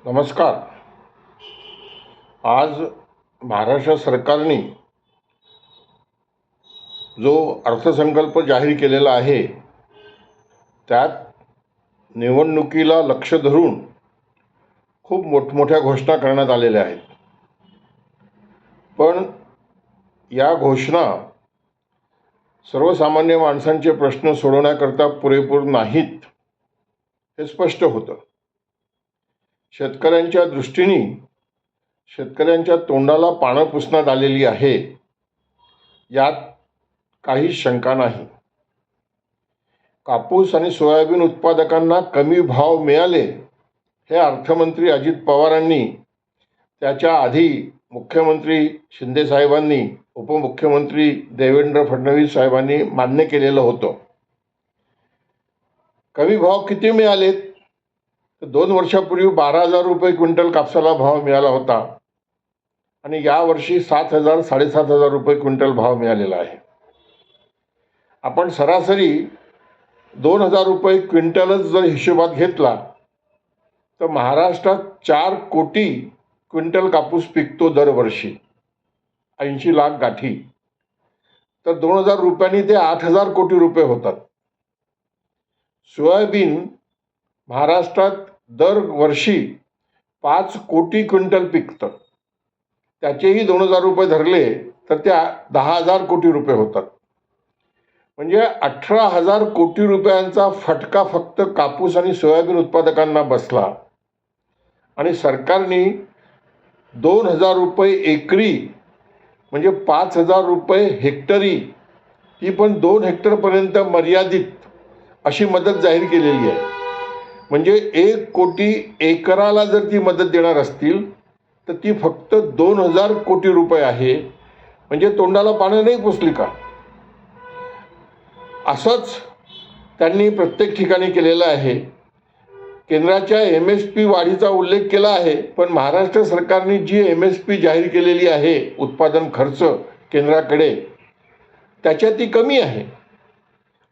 नमस्कार. आज महाराष्ट्र सरकारने जो अर्थसंकल्प जाहीर केलेला आहे त्यात निवडणुकीला लक्ष धरून खूप मोठमोठ्या घोषणा करण्यात आलेल्या आहेत. पण या घोषणा सर्वसामान्य माणसांचे प्रश्न सोडवण्याकरता पुरेपूर नाहीत हे स्पष्ट होतं. शेतकऱ्यांच्या दृष्टीने शेतकऱ्यांच्या तोंडाला पानं पुसण्यात आलेली आहे, यात काही शंका नाही. कापूस आणि सोयाबीन उत्पादकांना कमी भाव मिळाले हे अर्थमंत्री अजित पवारांनी त्याच्या आधी मुख्यमंत्री शिंदे साहेबांनी, उपमुख्यमंत्री देवेंद्र फडणवीस साहेबांनी मान्य केलेलं होतं. कमी भाव किती मिळालेत? 2 वर्षापूर्वी 12,000 रुपये क्विंटल कापसाला भाव मिळाला होता आणि यावर्षी 7,000 साडेसात रुपये क्विंटल भाव मिळालेला आहे. आपण सरासरी 2,000 रुपये क्विंटलच जर हिशोबात घेतला तर महाराष्ट्रात 4 कोटी क्विंटल कापूस पिकतो दरवर्षी, 80 लाख गाठी. तर 2,000 रुपयांनी ते 8,000 कोटी रुपये होतात. सोयाबीन महाराष्ट्रात दरवर्षी 5 कोटी क्विंटल पिकतं. त्याचेही 2,000 रुपये धरले तर त्या 10,000 कोटी रुपये होतात. म्हणजे 18,000 कोटी रुपयांचा फटका फक्त कापूस आणि सोयाबीन उत्पादकांना बसला. आणि सरकारने 2,000 रुपये एकरी म्हणजे 5,000 रुपये हेक्टरी, ती पण 2 हेक्टरपर्यंत मर्यादित अशी मदत जाहीर केलेली आहे. म्हणजे 1 कोटी एकराला जर ती मदत देणार असतील तर ती फक्त 2,000 कोटी रुपये आहे. म्हणजे तोंडाला पानं नाही पुसली का? असंच त्यांनी प्रत्येक ठिकाणी केलेलं आहे. केंद्राच्या MSP वाढीचा उल्लेख केला आहे, पण महाराष्ट्र सरकारने जी MSP जाहीर केलेली आहे उत्पादन खर्च केंद्राकडे, त्याच्यात ती कमी आहे.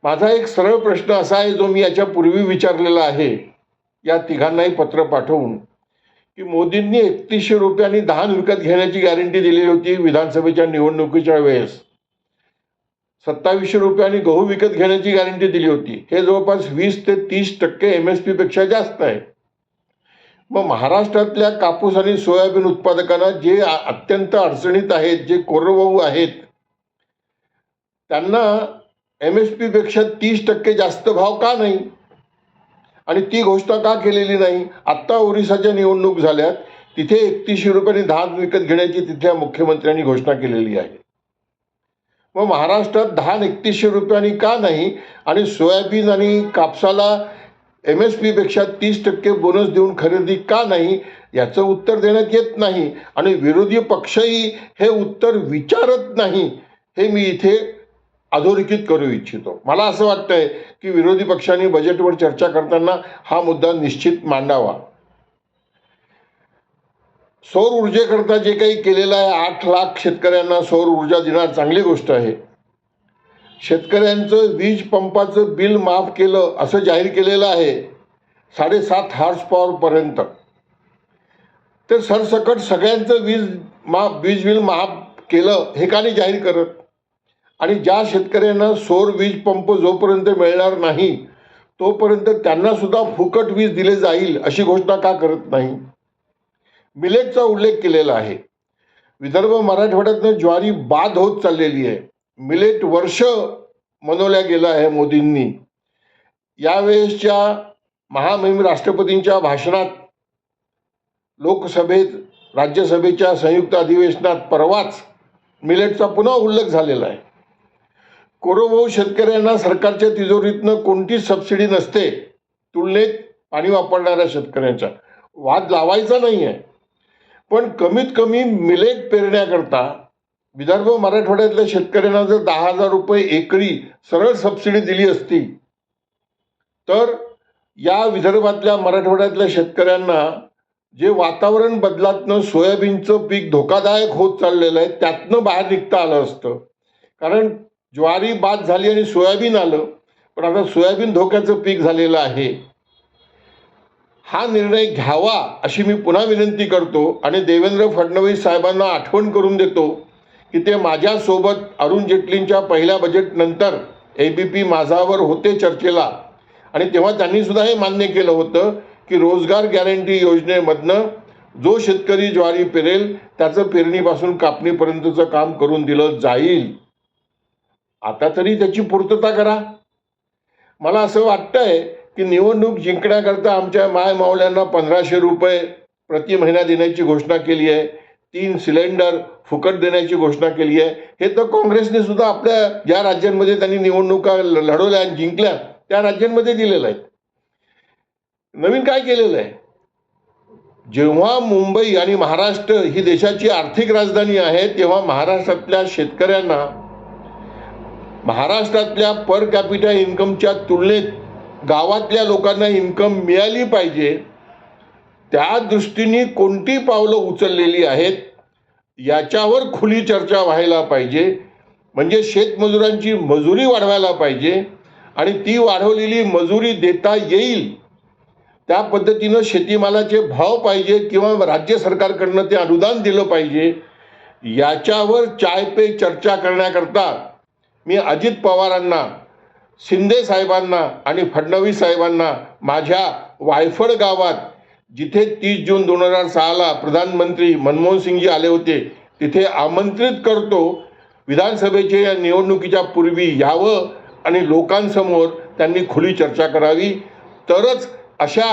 माझा एक सरळ प्रश्न असा आहे जो मी याच्यापूर्वी विचारलेला आहे या तिघांनाही पत्र पाठवून, की मोदींनी 3100 रुपयांनी धान विकत घेण्याची गॅरंटी दिलेली होती विधानसभेच्या निवडणुकीच्या वेळेस. 2700 रुपयांनी गहू विकत घेण्याची गॅरंटी दिली होती. हे जवळपास 20 ते 30% MSP पेक्षा जास्त आहे. मग महाराष्ट्रातल्या कापूस आणि सोयाबीन उत्पादकांना जे अत्यंत अडचणीत आहेत, जे कोरडवाहू आहेत, त्यांना MSP पेक्षा 30% जास्त भाव का नाही? आणि ती घोषणा का केलेली नाही? आत्ता ओरिसाच्या निवडणूक झाल्यात, तिथे 3100 रुपयांनी धान विकत घेण्याची तिथल्या मुख्यमंत्र्यांनी घोषणा केलेली आहे. मग महाराष्ट्रात धान 3100 रुपयांनी का नाही आणि सोयाबीन आणि कापसाला MSP पेक्षा 30% बोनस देऊन खरेदी का नाही? याचं उत्तर देण्यात येत नाही आणि विरोधी पक्षही हे उत्तर विचारत नाही. हे मी इथे अधोरेखित करू इच्छितो. मला असं वाटतंय की विरोधी पक्षांनी बजेटवर चर्चा करताना हा मुद्दा निश्चित मांडावा. सौर ऊर्जेकरता जे काही केलेलं आहे, 8 लाख शेतकऱ्यांना सौर ऊर्जा देणार, चांगली गोष्ट आहे. शेतकऱ्यांचं वीज पंपाचं बिल माफ केलं असं जाहीर केलेलं आहे 7.5 हॉर्स पॉवरपर्यंत. तर सरसकट सगळ्यांचं वीज बिल माफ केलं हे का नाही जाहीर करत? आणि ज्या शेतकऱ्यांना सौर वीज पंप जोपर्यंत मिळणार नाही तोपर्यंत त्यांना सुद्धा फुकट वीज दिली जाईल अशी घोषणा का करत नाही? मिलेटचा उल्लेख केलेला आहे. विदर्भ मराठवाड्यातनं ज्वारी बाद होत चाललेली आहे. मिलेट वर्ष मनवल्या गेलं आहे मोदींनी. यावेळेसच्या महामहिम राष्ट्रपतींच्या भाषणात, लोकसभेत, राज्यसभेच्या संयुक्त अधिवेशनात परवाच मिलेटचा पुन्हा उल्लेख झालेला आहे. कोरडवाहू शेतकऱ्यांना सरकारच्या तिजोरीतनं कोणतीच सबसिडी नसते तुलनेत पाणी वापरणाऱ्या शेतकऱ्यांचा. वाद लावायचा नाही आहे, पण कमीत कमी मिलेट पेरण्याकरता विदर्भ मराठवाड्यातल्या शेतकऱ्यांना जर 10,000 रुपये एकरी सरळ सबसिडी दिली असती तर या विदर्भातल्या मराठवाड्यातल्या शेतकऱ्यांना जे वातावरण बदलातनं सोयाबीनचं पीक धोकादायक होत चाललेलं आहे त्यातनं बाहेर निघता आलं असतं. कारण ज्वारी बाद झाली आणि सोयाबीन आलं, पण आता सोयाबीन धोक्याचं पीक झालेलं आहे. हा निर्णय घ्यावा अशी मी पुन्हा विनंती करतो आणि देवेंद्र फडणवीस साहेबांना आठवण करून देतो की ते माझ्यासोबत अरुण जेटलींच्या पहिल्या बजेटनंतर ABP माझावर होते चर्चेला आणि तेव्हा त्यांनी सुद्धा हे मान्य केलं होतं की रोजगार गॅरंटी योजनेमधनं जो शेतकरी ज्वारी पेरेल त्याचं पेरणीपासून कापणीपर्यंतचं काम करून दिलं जाईल. आता तरी त्याची पूर्तता करा. मला असं वाटतंय की निवडणूक जिंकण्याकरता आमच्या मायमावल्यांना 1500 रुपये प्रति महिना देण्याची घोषणा केली आहे, 3 सिलेंडर फुकट देण्याची घोषणा केली आहे. हे तर काँग्रेसने सुद्धा आपल्या ज्या राज्यांमध्ये त्यांनी निवडणुका लढवल्या आणि जिंकल्या त्या राज्यांमध्ये दिलेलं आहे. नवीन काय केलेलं आहे? जेव्हा मुंबई आणि महाराष्ट्र ही देशाची आर्थिक राजधानी आहे तेव्हा महाराष्ट्रातल्या शेतकऱ्यांना महाराष्ट्रातल्या पर कॅपिटा इन्कमच्या तुलनेत गावातल्या लोकांना इन्कम मिळाली पाहिजे. त्या दृष्टीने कोणती पावलं उचललेली आहेत याच्यावर खुली चर्चा व्हायला पाहिजे. म्हणजे शेतमजुरांची मजुरी वाढवायला पाहिजे आणि ती वाढवलेली मजुरी देता येईल त्या पद्धतीनं शेतीमालाचे भाव पाहिजे किंवा राज्य सरकारकडनं ते अनुदान दिलं पाहिजे. याच्यावर चाय पे चर्चा करण्याकरता मी अजित पवारांना, शिंदे साहेबांना आणि फडणवीस साहेबांना माझ्या वायफळ गावात जिथे 30 जून 2006ला प्रधानमंत्री मनमोहन सिंगजी आले होते तिथे आमंत्रित करतो. विधानसभेच्या या निवडणुकीच्या पूर्वी यावं आणि लोकांसमोर त्यांनी खुली चर्चा करावी. तरच अशा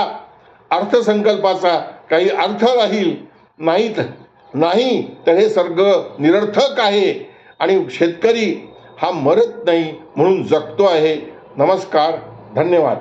अर्थसंकल्पाचा काही अर्थ राहील. नाही तर हे सगळं निरर्थक आहे आणि शेतकरी हा मरत नाही म्हणून जगतो आहे. नमस्कार, धन्यवाद.